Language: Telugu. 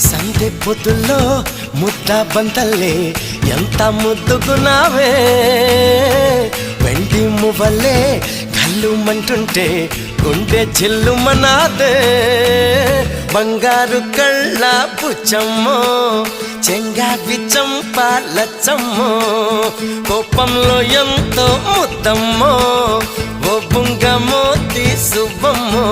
సందె పొద్దుల్లో ముద్ద బంతల్లే ఎంత ముద్దుకున్నావే వెండి మువ్వలే కళ్ళు మంటుంటే గుండె చిల్లుమనాదే బంగారు కళ్ళ బుచ్చమ్మో చెంగావి చంపాలచ్చమ్మో కోపంలో ఎంతో ముద్దమ్మో ఓ బుంగమో తీసుబమ్మో